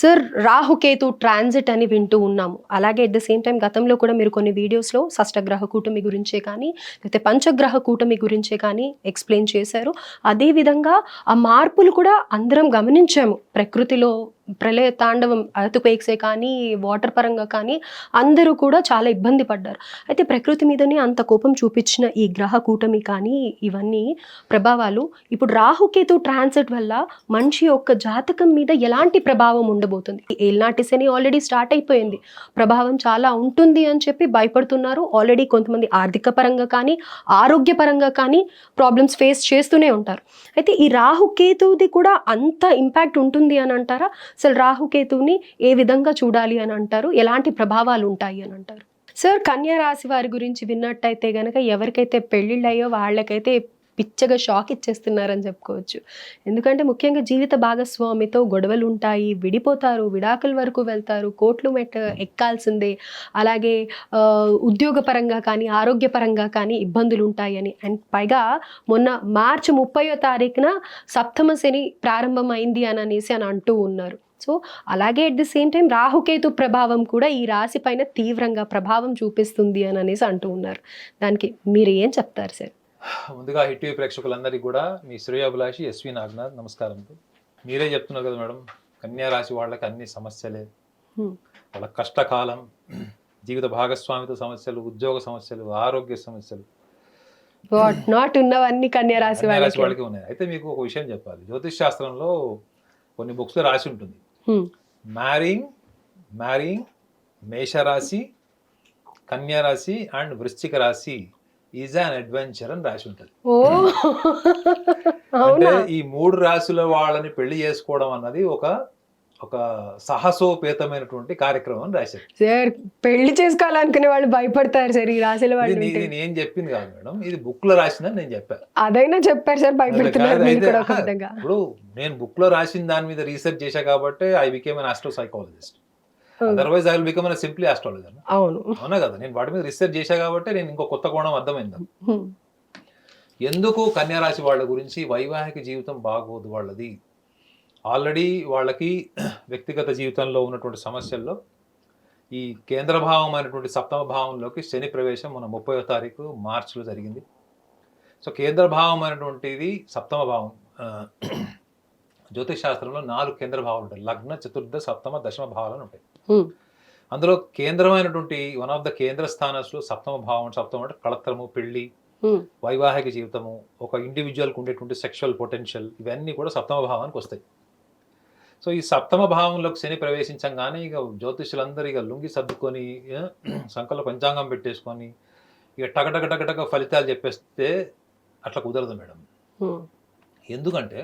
Sir Rahu Ketu transit అని వింటూ ఉన్నాము. అలాగే ఎట్ ద సేమ్ టైం గతంలో కూడా మీరు కొన్ని వీడియోస్‌లో షష్టగ్రహ కూటమి గురించే కానీ, లేకపోతే పంచగ్రహ కూటమి గురించే కానీ ఎక్స్‌ప్లెయిన్ చేశారు. అదే విధంగా ఆ మార్పులు కూడా అందరం గమనించాము. ప్రకృతిలో ప్రళయ తాండవం ఎర్త్‌క్వేక్సే కానీ, వాటర్ పరంగా కానీ అందరూ కూడా చాలా ఇబ్బంది పడ్డారు. అయితే ప్రకృతి మీదనే అంత కోపం చూపించిన ఈ గ్రహ కూటమి కానీ, ఇవన్నీ ప్రభావాలు ఇప్పుడు రాహుకేతు ట్రాన్సిట్ వల్ల మనిషి యొక్క జాతకం మీద ఎలాంటి ప్రభావం ఉండబోతుంది? ఏలినాటి శని ఆల్రెడీ స్టార్ట్ అయిపోయింది. ప్రభావం చాలా ఉంటుంది అని చెప్పి భయపడుతున్నారు. ఆల్రెడీ కొంతమంది ఆర్థిక పరంగా కానీ, ఆరోగ్యపరంగా కానీ ప్రాబ్లమ్స్ ఫేస్ చేస్తూనే ఉంటారు. అయితే ఈ రాహుకేతువుది కూడా అంత ఇంపాక్ట్ ఉంటుంది అని అంటారా? అసలు రాహుకేతువుని ఏ విధంగా చూడాలి అని అంటారు? ఎలాంటి ప్రభావాలు ఉంటాయి అని అంటారు? సార్ కన్యా రాశి వారి గురించి విన్నట్టయితే గనక ఎవరికైతే పెళ్ళిళ్ళయ్యో వాళ్ళకైతే పిచ్చగా షాక్ ఇచ్చేస్తున్నారని చెప్పుకోవచ్చు. ఎందుకంటే ముఖ్యంగా జీవిత భాగస్వామితో గొడవలు ఉంటాయి, విడిపోతారు, విడాకుల వరకు వెళ్తారు, కోర్టులు ఎక్కాల్సిందే. అలాగే ఉద్యోగపరంగా కానీ, ఆరోగ్యపరంగా కానీ ఇబ్బందులు ఉంటాయని. అండ్ పైగా మొన్న మార్చి 30వ తారీఖున సప్తమ శని ప్రారంభమైంది అని అనేసి అని అంటూ ఉన్నారు. సో అలాగే at the same time Rahu Ketu ప్రభావం కూడా ఈ రాశి పైన తీవ్రంగా ప్రభావం చూపిస్తుంది అని అనేసి అంటూ ఉన్నారు. దానికి మీరు ఏం చెప్తారు సార్? ముందుగా హిట్ టీవీ ప్రేక్షకులందరికీ కూడా మీ శ్రేయోభిలాషి ఎస్వి నాగనాథ్ నమస్కారం. మీరే చెప్తున్నారు కదా మేడం, కన్యా రాశి వాళ్ళకి అన్ని సమస్యలే, వాళ్ళ కష్టకాలం, జీవిత భాగస్వామితో సమస్యలు, ఉద్యోగ సమస్యలు, ఆరోగ్య సమస్యలు నాట్ ఉన్నవన్నీ కన్యా రాశి వాళ్ళకి ఉన్నాయి. అయితే మీకు ఒక విషయం చెప్పాలి, జ్యోతిష్ శాస్త్రంలో కొన్ని బుక్స్ లో రాసి ఉంటుంది, మ్యారింగ్ మేషరాశి, కన్యా రాశి అండ్ వృశ్చిక రాశి ఈజ్ అన్ అడ్వెంచర్ అని రాసి ఉంటుంది. అంటే ఈ 3 రాశుల వాళ్ళని పెళ్లి చేసుకోవడం అన్నది ఒక సాహసోపేతమైనటువంటి కార్యక్రమం అని రాశారు. సార్ పెళ్లి చేసుకోవాలనుకునే వాళ్ళు భయపడతారు సార్ ఈ రాశుల వాళ్ళు. నేను చెప్పింది కాదు మేడం, ఇది బుక్ లో రాసిందని నేను చెప్పాను. అదైనా చెప్పారు సార్, భయపడుతున్నారు. ఇప్పుడు నేను బుక్ లో రాసిన దాని మీద రీసెర్చ్ చేశా కాబట్టి I became an astro psychologist. Otherwise I will become an simply astrologer. అవునా కదా, నేను వాటి మీద రీసెర్చ్ చేశా కాబట్టి నేను ఇంకో కొత్త కోణం అర్థమైంది. ఎందుకు కన్యా రాశి వాళ్ళ గురించి వైవాహిక జీవితం బాగోదు వాళ్ళది. ఆల్రెడీ వాళ్ళకి వ్యక్తిగత జీవితంలో ఉన్నటువంటి సమస్యల్లో ఈ కేంద్ర భావం అయినటువంటి సప్తమ భావంలోకి శని ప్రవేశం మన 30వ తారీఖు మార్చిలో జరిగింది. సో కేంద్ర భావం అయినటువంటిది సప్తమ భావం. జ్యోతిష్ శాస్త్రంలో 4 కేంద్ర భావాలు ఉంటాయి, లగ్న, చతుర్థ, సప్తమ, దశమ భావాలు ఉంటాయి. అందులో కేంద్రమైనటువంటి వన్ ఆఫ్ ద కేంద్ర స్థానాల్లో సప్తమ భావం. సప్తమం అంటే కళత్రము, పెళ్లి, వైవాహిక జీవితము, ఒక ఇండివిజువల్కి ఉండేటువంటి సెక్షువల్ పొటెన్షియల్, ఇవన్నీ కూడా సప్తమ భావానికి వస్తాయి. సో ఈ సప్తమ భావంలోకి శని ప్రవేశించంగానే ఇక జ్యోతిషులందరూ ఇక లుంగి సర్దుకొని సంకల పంచాంగం పెట్టేసుకొని ఇక టగటగ ఫలితాలు చెప్పేస్తే అట్లా కుదరదు మేడం. ఎందుకంటే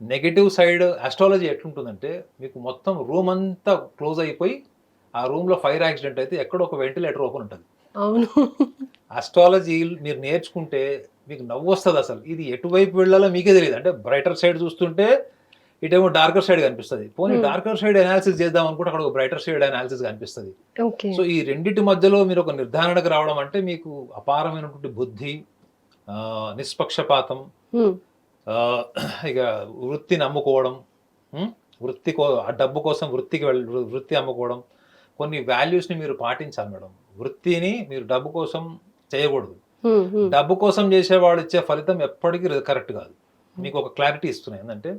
నెగటివ్ సైడ్ ఆస్ట్రాలజీ ఎట్లుంటుందంటే, మీకు మొత్తం రూమ్ అంతా క్లోజ్ అయిపోయి ఆ రూమ్లో ఫైర్ యాక్సిడెంట్ అయితే ఎక్కడో ఒక వెంటిలేటర్ ఓపెన్ ఉంటుంది. అవును, ఆస్ట్రాలజీ మీరు నేర్చుకుంటే మీకు నవ్వు వస్తుంది. అసలు ఇది ఎటువైపు వెళ్ళాలో మీకే తెలియదు. అంటే బ్రైటర్ సైడ్ చూస్తుంటే ఇటేమో డార్కర్ సైడ్ కనిపిస్తుంది. పోనీ డార్కర్ సైడ్ అనాలిసిస్ చేద్దాం అనుకుంటే అక్కడ ఒక బ్రైటర్ సైడ్ అనాలిసిస్ కనిపిస్తుంది. సో ఈ రెండింటి మధ్యలో మీరు ఒక నిర్ధారణకు రావడం అంటే మీకు అపారమైనటువంటి బుద్ధి, నిష్పక్షపాతం, ఇక వృత్తిని అమ్ముకోవడం, డబ్బు కోసం వృత్తి అమ్ముకోవడం, కొన్ని వాల్యూస్ని మీరు పాటించాలి మేడం. వృత్తిని మీరు డబ్బు కోసం చేయకూడదు. డబ్బు కోసం చేసేవాడు ఇచ్చే ఫలితం ఎప్పటికీ కరెక్ట్ కాదు. మీకు ఒక క్లారిటీ ఇస్తున్నాయి. ఏంటంటే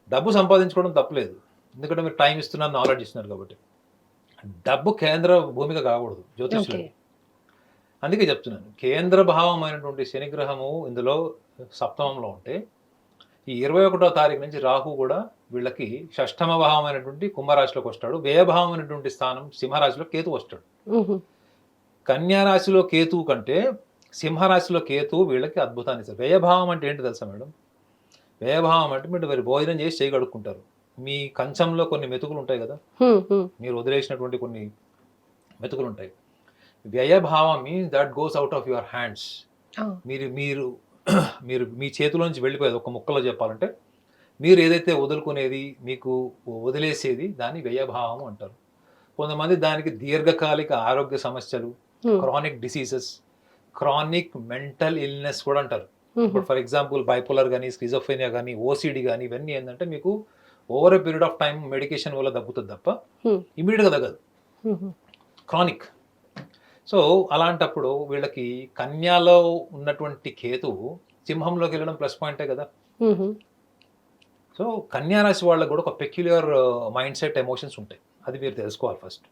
డబ్బు సంపాదించుకోవడం తప్పలేదు, ఎందుకంటే మీరు టైం ఇస్తున్నారు, నాలెడ్జ్ ఇస్తున్నారు కాబట్టి. డబ్బు కేంద్ర భూమిక కాకూడదు జ్యోతిష్లో. అందుకే చెప్తున్నాను, కేంద్ర భావం అయినటువంటి శనిగ్రహము ఇందులో సప్తమంలో ఉంటే ఈ 21వ తారీఖు నుంచి రాహు కూడా వీళ్ళకి షష్టమ భావం అయినటువంటి కుంభరాశిలోకి వస్తాడు. వ్యయభావం అయినటువంటి స్థానం సింహరాశిలో కేతు వస్తాడు. కన్యా రాశిలో కేతువు కంటే సింహరాశిలో కేతువు వీళ్ళకి అద్భుతాన్ని ఇస్తారు. వ్యయభావం అంటే ఏంటి తెలుసా మేడం? వ్యయభావం అంటే మీరు భోజనం చేసి చేయగడుక్కుంటారు. మీ కంచంలో కొన్ని మెతుకులు ఉంటాయి కదా, మీరు వదిలేసినటువంటి కొన్ని మెతుకులు ఉంటాయి. వ్యయభావం means that goes out of your hands. మీరు మీ చేతిలోంచి వెళ్ళిపోయేది. ఒక ముక్కలో చెప్పాలంటే మీరు ఏదైతే వదులుకునేది, మీకు వదిలేసేది, దాన్ని వ్యయభావం అంటారు. కొంతమంది దానికి దీర్ఘకాలిక ఆరోగ్య సమస్యలు, chronic diseases, chronic mental illness కూడా అంటారు. ఇప్పుడు ఫర్ ఎగ్జాంపుల్ బైపోలర్ కానీ, స్కిజోఫ్రెనియా కానీ, ఓసిడి కానీ, ఇవన్నీ ఏంటంటే మీకు over a period of time medication వల్ల తగ్గుతుంది తప్ప ఇమీడియట్గా తగ్గదు, క్రానిక్. సో అలాంటప్పుడు వీళ్ళకి కన్యాలో ఉన్నటువంటి కేతువు సింహంలోకి వెళ్ళడం ప్లస్ పాయింటే కదా. సో కన్యా రాశి వాళ్ళకి కూడా ఒక పెక్యులర్ మైండ్ సెట్, ఎమోషన్స్ ఉంటాయి. అది మీరు తెలుసుకోవాలి ఫస్ట్.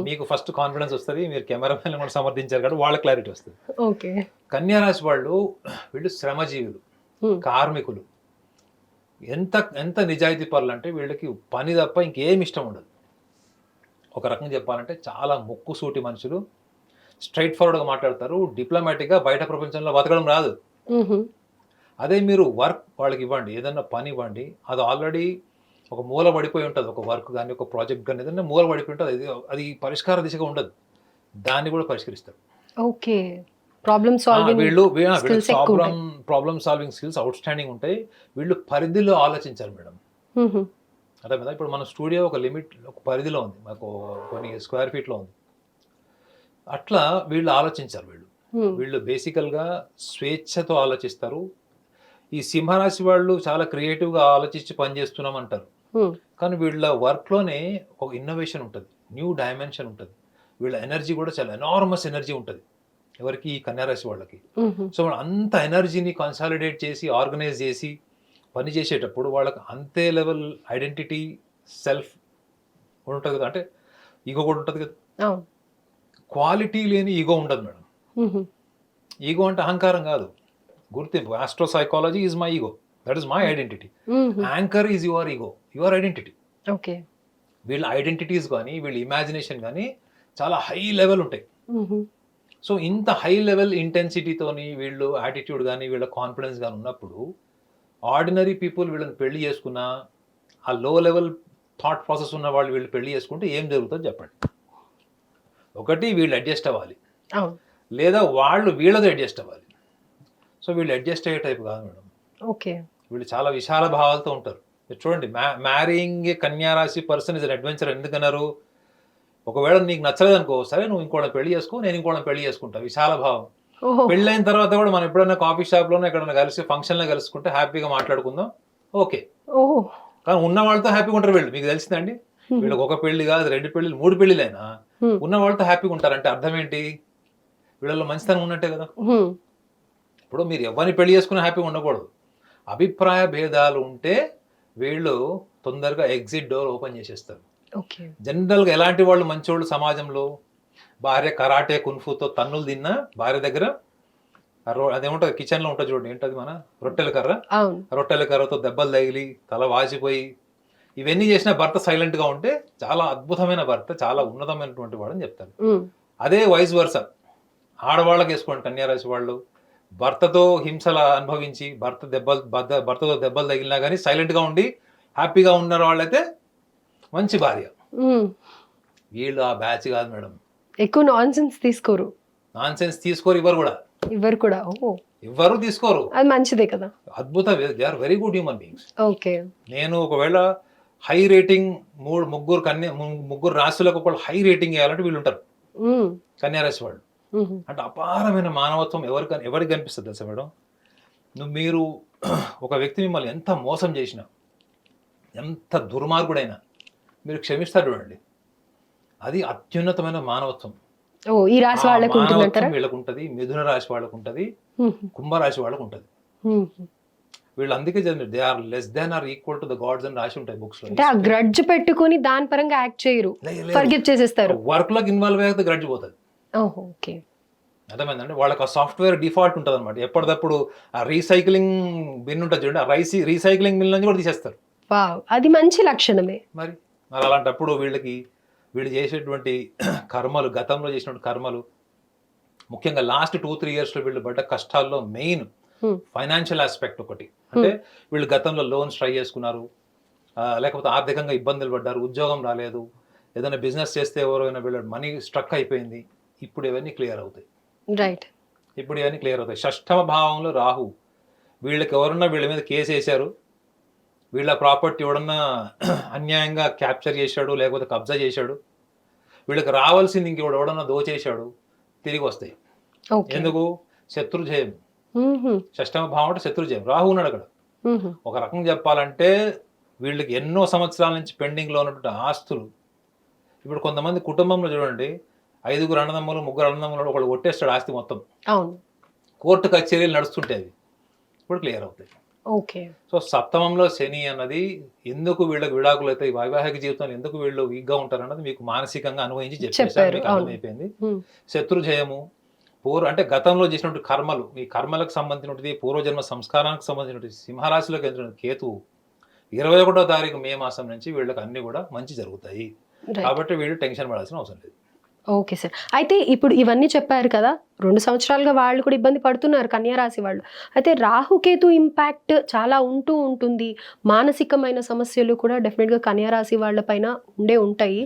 మీకు ఫస్ట్ కాన్ఫిడెన్స్ వస్తుంది, మీరు కెమెరామెన్ కూడా సమర్థించారు కాబట్టి వాళ్ళ క్లారిటీ వస్తుంది. ఓకే. కన్యా రాశి వీళ్ళు శ్రమజీవులు, కార్మికులు. ఎంత నిజాయితీ పరులు అంటే వీళ్ళకి పని తప్ప ఇంకేం ఇష్టం ఉండదు. ఒక రకంగా చెప్పాలంటే చాలా ముక్కుసూటి మనుషులు, స్ట్రైట్ ఫార్వర్డ్గా మాట్లాడతారు, డిప్లొమాటిక్గా బయట ప్రపంచంలో బతకడం రాదు. అదే మీరు వర్క్ వాళ్ళకి ఇవ్వండి, ఏదన్నా పని ఇవ్వండి, అది ఆల్రెడీ ఒక మూల పడిపోయి ఉంటుంది. ఒక వర్క్ కానీ ఒక ప్రాజెక్ట్ కానీ ఏదైనా మూల పడిపోయి ఉంటుంది, అది పరిష్కార దిశగా ఉండదు, దాన్ని కూడా పరిష్కరిస్తారు. Okay. Problem solving skills out standing ఉంటాయి. వీళ్ళు పరిధిలో ఆలోచించారు మేడం. అదే కదా, ఇప్పుడు మన స్టూడియో ఒక లిమిట్, ఒక పరిధిలో ఉంది, మాకు కొన్ని స్క్వేర్ ఫీట్లో ఉంది. అట్లా వీళ్ళు ఆలోచించారు. వీళ్ళు బేసికల్గా స్వేచ్ఛతో ఆలోచిస్తారు. ఈ సింహరాశి వాళ్ళు చాలా క్రియేటివ్గా ఆలోచించి పనిచేస్తున్నాం అంటారు, కానీ వీళ్ళ వర్క్లోనే ఒక ఇన్నోవేషన్ ఉంటుంది, న్యూ డైమెన్షన్ ఉంటుంది. వీళ్ళ ఎనర్జీ కూడా చాలా ఎనార్మస్ ఎనర్జీ ఉంటుంది. ఎవరికి? ఈ కన్యారాశి వాళ్ళకి. సో అంత ఎనర్జీని కన్సాలిడేట్ చేసి ఆర్గనైజ్ చేసి పని చేసేటప్పుడు వాళ్ళకి అంతే లెవెల్ ఐడెంటిటీ, సెల్ఫ్ ఉంటుంది కదా, అంటే ఈగో కూడా ఉంటుంది కదా. క్వాలిటీ లేని ఈగో ఉండదు మేడం. ఈగో అంటే అహంకారం కాదు, గుర్తింపు. Astro psychology is my ego, that is my identity. Anchor is your ego, your identity. Okay. వీళ్ళ ఐడెంటిటీస్ కానీ వీళ్ళ ఇమాజినేషన్ కానీ చాలా హై లెవెల్ ఉంటాయి. సో ఇంత హై లెవెల్ ఇంటెన్సిటీతోని వీళ్ళు యాటిట్యూడ్ కానీ వీళ్ళ కాన్ఫిడెన్స్ కానీ ఉన్నప్పుడు ఆర్డినరీ పీపుల్ వీళ్ళని పెళ్లి చేసుకున్నా, ఆ లో లెవెల్ థాట్ ప్రాసెస్ ఉన్న వాళ్ళు వీళ్ళు పెళ్లి చేసుకుంటే ఏం జరుగుతుందో చెప్పండి. ఒకటి, వీళ్ళు అడ్జస్ట్ అవ్వాలి, లేదా వాళ్ళు వీళ్ళతో అడ్జస్ట్ అవ్వాలి. సో వీళ్ళు అడ్జస్ట్ అయ్యే టైప్ కాదు మేడం. ఓకే. వీళ్ళు చాలా విశాల భావాలతో ఉంటారు. మీరు చూడండి, మ్యారీయింగ్ ఏ కన్యా రాశి పర్సన్ ఇస్ అన్ అడ్వెంచర్. ఎందుకన్నారు? ఒకవేళ నీకు నచ్చలేదు అనుకో, సరే నువ్వు ఇంకోళ్ళని పెళ్లి చేసుకో, నేను ఇంకోళ్ళని పెళ్లి చేసుకుంటా, విశాల భావం. పెళ్ళైన తర్వాత కూడా మనం ఎప్పుడైనా కాఫీ షాప్లోనే ఎక్కడైనా కలిసి ఫంక్షన్లో కలుసుకుంటే హ్యాపీగా మాట్లాడుకుందాం, ఓకే. కానీ ఉన్న వాళ్ళతో హ్యాపీగా ఉంటారు వీళ్ళు. మీకు తెలిసిందండి, వీళ్ళకి ఒక పెళ్లి కాదు, 2 పెళ్లి 3 పెళ్లిలైనా ఉన్న వాళ్ళతో హ్యాపీగా ఉంటారంటే అర్థం ఏంటి? వీళ్ళలో మంచితనం ఉన్నట్టే కదా. ఇప్పుడు మీరు ఎవరిని పెళ్లి చేసుకుని హ్యాపీగా ఉండకూడదు. అభిప్రాయ భేదాలు ఉంటే వీళ్ళు తొందరగా ఎగ్జిట్ డోర్ ఓపెన్ చేసేస్తారు. జనరల్గా ఎలాంటి వాళ్ళు మంచోళ్ళు సమాజంలో? భార్య కరాటే కున్ఫుతో తన్నులు తిన్నా భార్య దగ్గర అదేముంటుంది, కిచెన్లో ఉంటుంది చూడండి, ఏంటది మన రొట్టెల కర్ర, రొట్టెల కర్రతో దెబ్బలు తగిలి తల వాసిపోయి ఇవన్నీ చేసిన భర్త సైలెంట్గా ఉంటే చాలా అద్భుతమైన భర్త, చాలా ఉన్నతమైనటువంటి వాడు అని చెప్తారు. అదే వైస్ వర్స ఆడవాళ్ళకి వేసుకోండి, కన్యారాశి వాళ్ళు భర్తతో హింసలు అనుభవించి భర్తతో దెబ్బలు తగిలినా కానీ సైలెంట్గా ఉండి హ్యాపీగా ఉన్న వాళ్ళైతే మంచి భార్య. వీళ్ళు ఆ బ్యాచ్ కాదు మేడం. ఎక్కువ నాన్సెన్స్ తీసుకోరు. ఇవ్వరు కూడా. ఇవ్వరు, తీసుకోరు. అది మంచిదే కదా. అద్భుతం. They are very good human beings. Okay. నేను ఒకవేళ హై రేటింగ్ ముగ్గురు రాశులకు ఒకళ్ళు హై రేటింగ్ వేయాలంటే వీళ్ళు ఉంటారు, కన్యారాశి వాళ్ళు. అంటే అపారమైన మానవత్వం ఎవరికి కనిపిస్తుంది తెలుసా మేడం? మీరు ఒక వ్యక్తి మిమ్మల్ని ఎంత మోసం చేసినా, ఎంత దుర్మార్గుడైనా మీరు క్షమిస్తారు చూడండి, అది అత్యున్నతమైన మానవత్వం. ఈ రాశి వాళ్ళకు వీళ్ళకు ఉంటుంది, మిథున రాశి వాళ్ళకు ఉంటుంది, కుంభరాశి వాళ్ళకు ఉంటుంది. వీళ్ళు అందుకే they are less than or equal to the gods అని రాసి ఉంటాయి బుక్స్ లో. గ్రడ్జ్ పెట్టుకొని దాని పరంగా యాక్ట్ చేయరు, ఫర్గివ్ చేసేస్తారు. వర్క్ లోకి ఇన్వాల్వ్ అయ్యాక గ్రడ్జ్ పోతుంది. అర్థమైందండి? వాళ్ళకి ఆ సాఫ్ట్వేర్ డిఫాల్ట్ ఉంటుంది అనమాట. ఎప్పటికప్పుడు ఆ రీసైక్లింగ్ బిన్ ఉంటుంది చూడండి, ఆ రీసైక్లింగ్ బిన్ నుంచి కూడా తీసేస్తారు. అది మంచి లక్షణమే. మరి అలాంటప్పుడు వీళ్ళు చేసేటువంటి కర్మలు, గతంలో చేసినటువంటి కర్మలు, ముఖ్యంగా లాస్ట్ 2-3 yearsలో వీళ్ళు పడ్డ కష్టాల్లో మెయిన్ ఫైనాన్షియల్ ఆస్పెక్ట్ ఒకటి. అంటే వీళ్ళు గతంలో లోన్స్ ట్రై చేసుకున్నారు, లేకపోతే ఆర్థికంగా ఇబ్బందులు పడ్డారు, ఉద్యోగం రాలేదు, ఏదైనా బిజినెస్ చేస్తే ఎవరైనా వీళ్ళ మనీ స్ట్రక్ అయిపోయింది. ఇప్పుడు ఇవన్నీ క్లియర్ అవుతాయి. రైట్. ఇప్పుడు ఇవన్నీ క్లియర్ అవుతాయి. షష్టమ భావంలో రాహు, వీళ్ళకి ఎవరన్నా వీళ్ళ మీద కేసు వేశారు, వీళ్ళ ప్రాపర్టీ ఎవడన్నా అన్యాయంగా క్యాప్చర్ చేశాడు లేకపోతే కబ్జా చేశాడు, వీళ్ళకి రావాల్సింది ఇంకెవడన్నా దోచేశాడు, తిరిగి వస్తాయి. ఎందుకు? శత్రుజయం. షష్టమ భావం అంటే శత్రుజయం. రాహు ఉన్నాడు అక్కడ. ఒక రకంగా చెప్పాలంటే వీళ్ళకి ఎన్నో సంవత్సరాల నుంచి పెండింగ్లో ఉన్నటువంటి ఆస్తులు. ఇప్పుడు కొంతమంది కుటుంబంలో చూడండి, 5 అన్నదమ్ములు 3 అన్నదమ్ములు ఒకళ్ళు కొట్టేస్తాడు ఆస్తి మొత్తం. అవును. కోర్టు కచేరీలు నడుస్తుంటాయి, ఇప్పుడు క్లియర్ అవుతాయి. ఓకే. సో సప్తమంలో శని అన్నది ఎందుకు వీళ్ళకి విడాకులు అవుతాయి, వైవాహిక జీవితంలో ఎందుకు వీళ్ళు వీక్గా ఉంటారు అన్నది మీకు మానసికంగా అనుభవించి చెప్పేసారు, మీకు అర్థమైపోయింది. శత్రు జయము, అంటే గతంలో చేసినటువంటి కర్మలు, మీ కర్మలకు సంబంధించినటువంటి పూర్వజన్మ సంస్కారానికి సంబంధించినటువంటి సింహరాశిలోకి వెళ్తున్న కేతువు 21వ తారీఖు మే మాసం నుంచి వీళ్ళకి అన్ని కూడా మంచి జరుగుతాయి. కాబట్టి వీళ్ళు టెన్షన్ పడాల్సిన అవసరం లేదు. Okay sir. అయితే ఇప్పుడు ఇవన్నీ చెప్పారు కదా, 2 సంవత్సరాలుగా వాళ్ళు కూడా ఇబ్బంది పడుతున్నారు కన్యా రాశి వాళ్ళు. అయితే రాహుకేతు ఇంపాక్ట్ చాలా ఉంటుంది. మానసికమైన సమస్యలు కూడా డెఫినెట్గా కన్యా రాశి వాళ్ళపైన ఉంటాయి.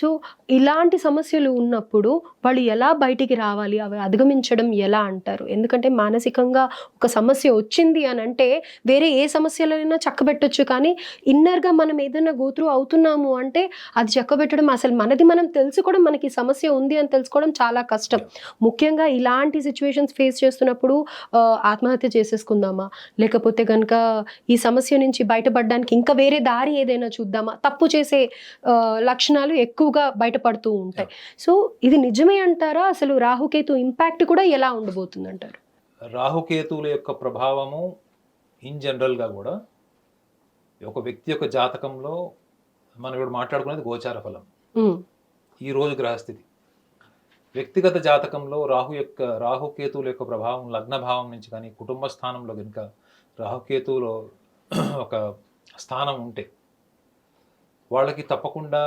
సో ఇలాంటి సమస్యలు ఉన్నప్పుడు వాళ్ళు ఎలా బయటికి రావాలి, అవి అధిగమించడం ఎలా అంటారు? ఎందుకంటే మానసికంగా ఒక సమస్య వచ్చింది అని అంటే వేరే ఏ సమస్యలైనా చక్కబెట్టొచ్చు, కానీ ఇన్నర్గా మనం ఏదైనా గోత్రు అవుతున్నాము అంటే అది చక్కబెట్టడం, అసలు మనది మనం తెలుసుకోవడం, మనకి సమస్య ఉంది అని తెలుసుకోవడం చాలా కష్టం. ముఖ్యంగా ఇలాంటి సిచ్యువేషన్స్ ఫేస్ చేస్తున్నప్పుడు ఆత్మహత్య చేసేసుకుందామా, లేకపోతే కనుక ఈ సమస్య నుంచి బయటపడడానికి ఇంకా వేరే దారి ఏదైనా చూద్దామా, తప్పు చేసే లక్షణాలు ఎక్కువగా బయటపడుతూ ఉంటాయి. సో ఇది నిజమే అంటారా? అసలు రాహుకేతు ఇంపాక్ట్ కూడా ఎలా ఉండబోతుంది అంటారు? రాహుకేతువుల యొక్క ప్రభావము ఇన్ జనరల్గా కూడా ఒక వ్యక్తి యొక్క జాతకంలో మనం ఇప్పుడు మాట్లాడుకునేది గోచార ఫలం, ఈ రోజు గ్రహస్థితి. వ్యక్తిగత జాతకంలో రాహుకేతువుల యొక్క ప్రభావం లగ్న భావం నుంచి కానీ కుటుంబ స్థానంలో కనుక రాహుకేతువులో ఒక స్థానం ఉంటే వాళ్ళకి తప్పకుండా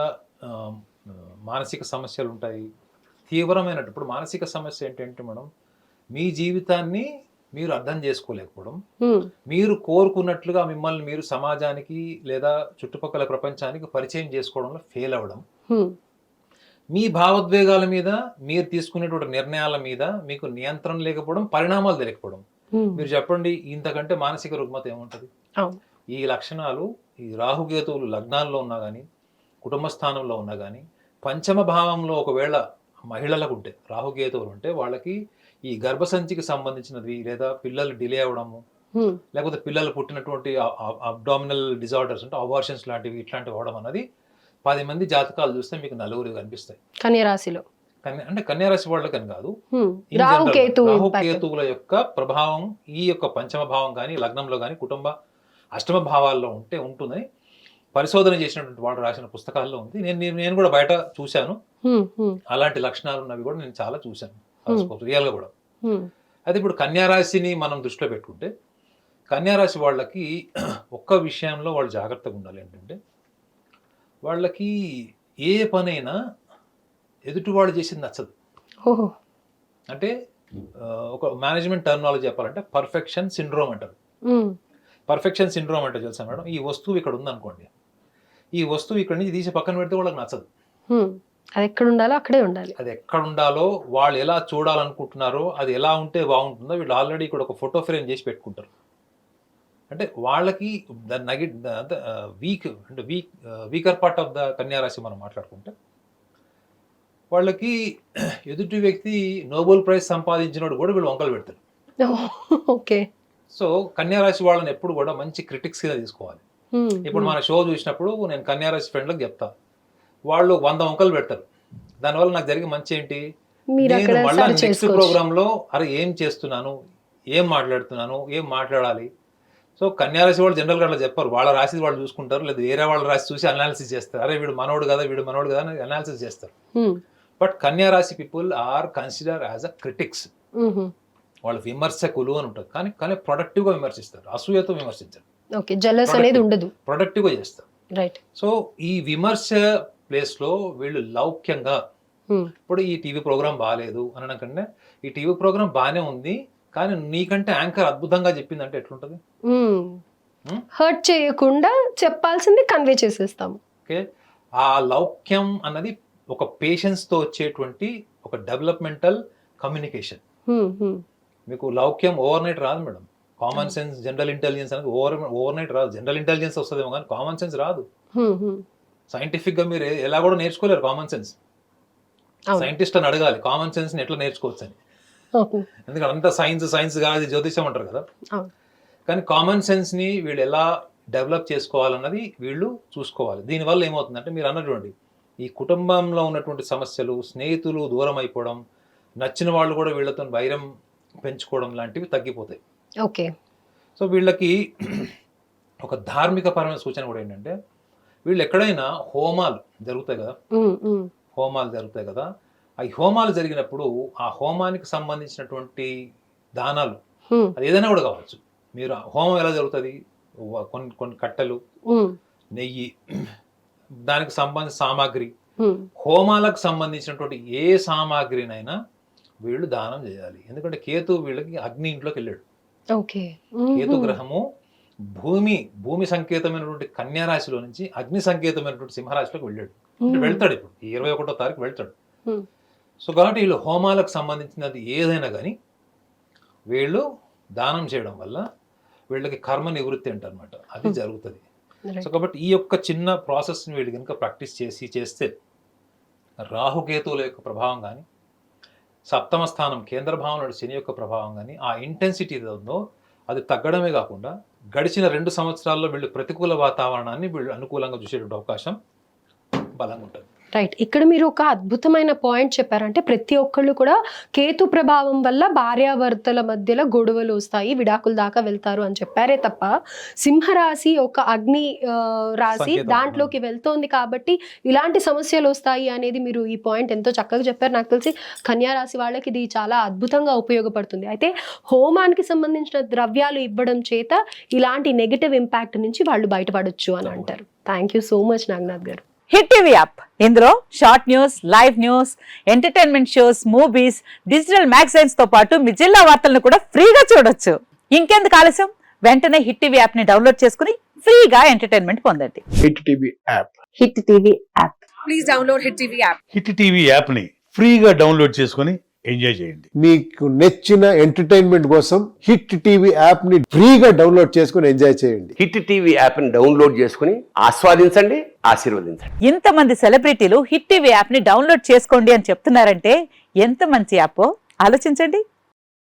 మానసిక సమస్యలు ఉంటాయి, తీవ్రమైనట్టు. ఇప్పుడు మానసిక సమస్య ఏంటంటే మేడం, మీ జీవితాన్ని మీరు అర్థం చేసుకోలేకపోవడం, మీరు కోరుకున్నట్లుగా మిమ్మల్ని మీరు సమాజానికి లేదా చుట్టుపక్కల ప్రపంచానికి పరిచయం చేసుకోవడంలో ఫెయిల్ అవ్వడం, మీ భావోద్వేగాల మీద మీరు తీసుకునేటువంటి నిర్ణయాల మీద మీకు నియంత్రణ లేకపోవడం, పరిణామాలు తెలియకపోవడం. మీరు చెప్పండి, ఇంతకంటే మానసిక రుగ్మత ఏముంటుంది? ఈ లక్షణాలు ఈ రాహుకేతువులు లగ్నాల్లో ఉన్నా కానీ కుటుంబ స్థానంలో ఉన్నా కానీ పంచమ భావంలో ఒకవేళ మహిళలకు ఉంటే రాహుకేతువులు ఉంటే వాళ్ళకి ఈ గర్భసంచికి సంబంధించినవి లేదా పిల్లలు డిలే అవ్వడము, లేకపోతే పిల్లలు పుట్టినటువంటి అబ్డామినల్ డిజార్డర్స్ అంటే అబార్షన్స్ లాంటివి ఇట్లాంటివి అవడం అన్నది 10 మంది జాతకాలు చూస్తే మీకు 4 కనిపిస్తాయి కన్యారాశిలో. అంటే కన్యారాశి వాళ్ళకని కాదు, రాహుకేతువుల యొక్క ప్రభావం ఈ యొక్క పంచమ భావం కానీ లగ్నంలో కానీ కుటుంబ అష్టమ భావాల్లో ఉంటుందని పరిశోధన చేసినటువంటి వాళ్ళు రాసిన పుస్తకాల్లో ఉంది. నేను కూడా బయట చూశాను, అలాంటి లక్షణాలు ఉన్నవి కూడా నేను చాలా చూశాను రియల్గా కూడా. అయితే ఇప్పుడు కన్యారాశిని మనం దృష్టిలో పెట్టుకుంటే కన్యారాశి వాళ్ళకి ఒక్క విషయంలో వాళ్ళు జాగ్రత్తగా ఉండాలి. ఏంటంటే వాళ్ళకి ఏ పనైనా ఎదుటి వాళ్ళు చేసింది నచ్చదు. అంటే ఒక మేనేజ్మెంట్ టర్మినాలజీ చెప్పాలంటే పర్ఫెక్షన్ సిండ్రోమ్ అంటారు. పర్ఫెక్షన్ సిండ్రోమ్ అంటే తెలుసా మేడం, ఈ వస్తువు ఇక్కడ ఉందనుకోండి, ఈ వస్తువు ఇక్కడ నుంచి తీసి పక్కన పెడితే వాళ్ళకి నచ్చదు. అది ఎక్కడ ఉండాలో అక్కడే ఉండాలి. అది ఎక్కడ ఉండాలో వాళ్ళు ఎలా చూడాలనుకుంటున్నారో అది ఎలా ఉంటే బాగుంటుందో వీళ్ళు ఆల్రెడీ ఇక్కడ ఒక ఫోటో ఫ్రేమ్ చేసి పెట్టుకుంటారు. అంటే వాళ్ళకి వీకర్ పార్ట్ ఆఫ్ ద కన్యారాశి మనం మాట్లాడుకుంటే వాళ్ళకి ఎదుటి వ్యక్తి నోబెల్ ప్రైజ్ సంపాదించినోడు కూడా వీళ్ళు వంకలు పెడతారు. ఓకే. సో కన్యారాశి వాళ్ళని ఎప్పుడు కూడా మంచి క్రిటిక్స్గా తీసుకోవాలి. ఇప్పుడు మన షో చూసినప్పుడు నేను కన్యారాశి ఫ్రెండ్లకు చెప్తా, వాళ్ళు 100 వంకలు పెడతారు. దానివల్ల నాకు జరిగే మంచి ఏంటి, నేను మళ్ళీ నెక్స్ట్ ప్రోగ్రాంలో అరే ఏం చేస్తున్నాను, ఏం మాట్లాడుతున్నాను, ఏం మాట్లాడాలి. సో కన్యారాశి వాళ్ళు జనరల్గా అట్లా చెప్పారు, వాళ్ళ రాశి వాళ్ళు చూసుకుంటారు, లేదా వేరే వాళ్ళ రాశి చూసి అనాలిసిస్ చేస్తారు, అరే వీడు మనోడు కదా వీడు మనోడు కదా అని అనాలిసిస్ చేస్తారు. బట్ కన్యారాశి people are consider as a critics. వాళ్ళు విమర్శకులు అని ఉంటుంది, కానీ ప్రొడక్టివ్గా విమర్శిస్తారు, అసూయతో విమర్శించారు. ఓకే, జెలస్ అనేది ఉండదు, ప్రొడక్టివ్గా చేస్తారు. రైట్. సో ఈ విమర్శ ప్లేస్లో వీళ్ళు లౌక్యంగా, ఇప్పుడు ఈ టీవీ ప్రోగ్రామ్ బాగాలేదు అనకంటే ఈ టీవీ ప్రోగ్రామ్ బాగానే ఉంది కానీ నీకంటే యాంకర్ అద్భుతంగా చెప్పిందంటే ఎట్లుంటుంది? హర్ట్ చేయకుండా చెప్పాల్సింది కన్వే చేసేస్తాము. ఓకే, ఆ లౌక్యం అన్నది ఒక పేషెన్స్తో వచ్చేటువంటి ఒక డెవలప్మెంటల్ కమ్యూనికేషన్. మీకు లౌక్యం ఓవర్ నైట్ రాదు madam. Common sense, general intelligence అనేది ఓవర్ నైట్ రాదు. జనరల్ ఇంటెలిజెన్స్ వస్తుందేమో కానీ కామన్ సెన్స్ రాదు. సైంటిఫిక్గా మీరు ఎలా కూడా నేర్చుకోలేరు కామన్ సెన్స్. సైంటిస్ట్ అని అడగాలి కామన్ సెన్స్ని ఎట్లా నేర్చుకోవచ్చు అని. ఎందుకంటే అంతా సైన్స్ కాదు జ్యోతిషం అంటారు కదా. కానీ కామన్ సెన్స్ని వీళ్ళు ఎలా డెవలప్ చేసుకోవాలన్నది వీళ్ళు చూసుకోవాలి. దీనివల్ల ఏమవుతుందంటే మీరు అన్నటువంటి ఈ కుటుంబంలో ఉన్నటువంటి సమస్యలు, స్నేహితులు దూరం అయిపోవడం, నచ్చిన వాళ్ళు కూడా వీళ్ళతో వైరం పెంచుకోవడం లాంటివి తగ్గిపోతాయి. ఓకే. సో వీళ్ళకి ఒక ధార్మిక పరమైన సూచన కూడా ఏంటంటే వీళ్ళు ఎక్కడైనా హోమాలు జరుగుతాయి కదా, హోమాలు జరుగుతాయి కదా, ఆ హోమాలు జరిగినప్పుడు ఆ హోమానికి సంబంధించినటువంటి దానాలు అది ఏదైనా కూడా కావచ్చు. మీరు హోమం ఎలా జరుగుతుంది, కొన్ని కొన్ని కట్టెలు, నెయ్యి, దానికి సంబంధించిన సామాగ్రి, హోమాలకు సంబంధించినటువంటి ఏ సామాగ్రినైనా వీళ్ళు దానం చేయాలి. ఎందుకంటే కేతు వీళ్ళకి అగ్ని ఇంట్లోకి వెళ్ళాడు. కేతు గ్రహము భూమి సంకేతమైనటువంటి కన్యా రాశిలో నుంచి అగ్ని సంకేతమైనటువంటి సింహరాశిలోకి వెళ్ళాడు. అంటే వెళ్తాడు ఇప్పుడు ఈ 21వ తారీఖు వెళ్తాడు. సో కాబట్టి వీళ్ళు హోమాలకు సంబంధించినది ఏదైనా కానీ వీళ్ళు దానం చేయడం వల్ల వీళ్ళకి కర్మ నివృత్తి అంటారనమాట, అది జరుగుతుంది. సో కాబట్టి ఈ యొక్క చిన్న ప్రాసెస్ని వీళ్ళు కనుక ప్రాక్టీస్ చేస్తే రాహుకేతువుల యొక్క ప్రభావం కానీ, సప్తమ స్థానం కేంద్ర భావంలో శని యొక్క ప్రభావం కానీ, ఆ ఇంటెన్సిటీ ఏదో ఉందో అది తగ్గడమే కాకుండా గడిచిన 2 సంవత్సరాల్లో వీళ్ళు ప్రతికూల వాతావరణాన్ని వీళ్ళు అనుకూలంగా చూసేటువంటి అవకాశం బలంగా ఉంటుంది. రైట్. ఇక్కడ మీరు ఒక అద్భుతమైన పాయింట్ చెప్పారంటే ప్రతి ఒక్కళ్ళు కూడా కేతు ప్రభావం వల్ల భార్యాభర్తల మధ్యలో గొడవలు వస్తాయి, విడాకుల దాకా వెళ్తారు అని చెప్పారే తప్ప సింహరాశి ఒక అగ్ని రాశి దాంట్లోకి వెళ్తోంది కాబట్టి ఇలాంటి సమస్యలు వస్తాయి అనేది మీరు ఈ పాయింట్ ఎంతో చక్కగా చెప్పారు. నాకు తెలిసి కన్యా రాశి వాళ్ళకి ఇది చాలా అద్భుతంగా ఉపయోగపడుతుంది. అయితే హోమానికి సంబంధించిన ద్రవ్యాలు ఇవ్వడం చేత ఇలాంటి నెగటివ్ ఇంపాక్ట్ నుంచి వాళ్ళు బయటపడొచ్చు అని అంటారు. Thank you so much Naganath గారు. హిట్ టీవీ యాప్, ఇందులో short news, live news, entertainment shows, movies, digital magazines తో పాటు మీ జిల్లా వార్తలను కూడా ఫ్రీగా చూడొచ్చు. ఇంకెందుకు ఆలస్యం, వెంటనే హిట్ టీవీ యాప్ ని డౌన్లోడ్ చేసుకుని ఫ్రీగా ఎంటర్టైన్మెంట్ పొందండి. Hit TV app. Hit TV app. Please download hit TV app. Hit TV app ని ఫ్రీగా డౌన్లోడ్ చేసుకుని ఎంజాయ్ చేయండి. మీకు నచ్చిన ఎంటర్టైన్మెంట్ కోసం హిట్ టీవీ యాప్ ని ఫ్రీగా డౌన్లోడ్ చేసుకుని ఎంజాయ్ చేయండి. హిట్ టీవీ యాప్ ని డౌన్లోడ్ చేసుకుని ఆస్వాదించండి, ఆశీర్వదించండి. ఇంతమంది సెలబ్రిటీలు హిట్ టీవీ యాప్ ని డౌన్లోడ్ చేసుకోండి అని చెప్తున్నారంటే ఎంత మంచి యాప్ ఆలోచించండి.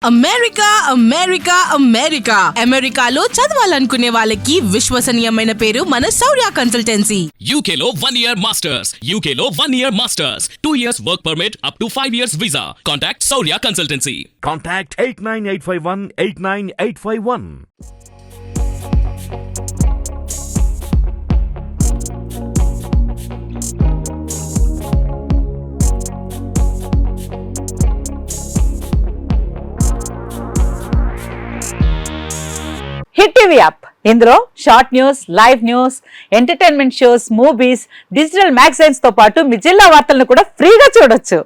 అమెరికా అమెరికా అమెరికా అమెరికాలో చదవాలనుకునే వాళ్ళకి విశ్వసనీయమైన పేరు మన శౌర్య కన్సల్టెన్సీ. UK లో 1 year masters, UK లో 1 year masters, 2 years work permit up to 5 years visa. Contact Saurya Consultancy. Contact 89851 89851. Hit TV app, ఇందులో short news, live news, entertainment shows, movies, digital magazines తో పాటు మీ జిల్లా వార్తలను కూడా ఫ్రీగా చూడొచ్చు.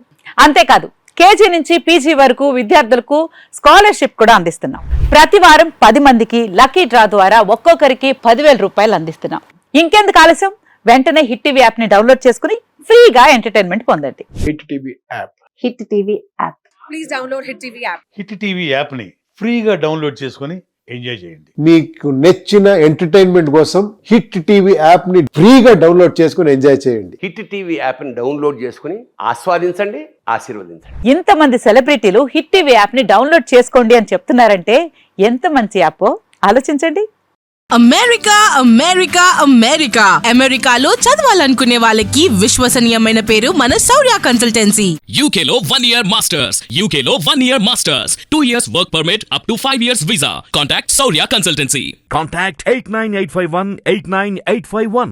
అంతేకాదు కేజీ నుంచి పీజీ వరకు విద్యార్థులకు స్కాలర్షిప్ కూడా అందిస్తున్నాం. ప్రతి వారం 10 మందికి లక్కీ డ్రా ద్వారా ఒక్కొక్కరికి 10,000 రూపాయలు అందిస్తున్నాం. ఇంకెందుకు ఆలస్యం, వెంటనే హిట్ టీవీ యాప్ ని డౌన్లోడ్ చేసుకుని ఫ్రీగా ఎంటర్టైన్మెంట్ పొందండి. Hit TV app. Hit TV app. Please download hit TV app. Hit TV app ని ఫ్రీగా డౌన్లోడ్ చేసుకుని ఎంజాయ్ చేయండి. మీకు నచ్చిన ఎంటర్టైన్మెంట్ కోసం హిట్ టీవీ యాప్ ని ఫ్రీగా డౌన్లోడ్ చేసుకుని ఎంజాయ్ చేయండి. హిట్ టీవీ యాప్ ని డౌన్లోడ్ చేసుకుని ఆస్వాదించండి, ఆశీర్వదించండి. ఇంతమంది సెలబ్రిటీలు హిట్ టీవీ యాప్ ని డౌన్లోడ్ చేసుకోండి అని చెప్తున్నారంటే ఎంత మంచి యాప్ ఆలోచించండి. అమెరికా అమెరికా అమెరికా అమెరికాలో చదవాలనుకునే వాళ్ళకి విశ్వసనీయమైన పేరు మన శౌర్య కన్సల్టెన్సీ. UK లో 1 year masters, UK లో 1 year masters, 2 years work permit up to 5 years visa. Contact Saurya Consultancy. Contact 89851 89851.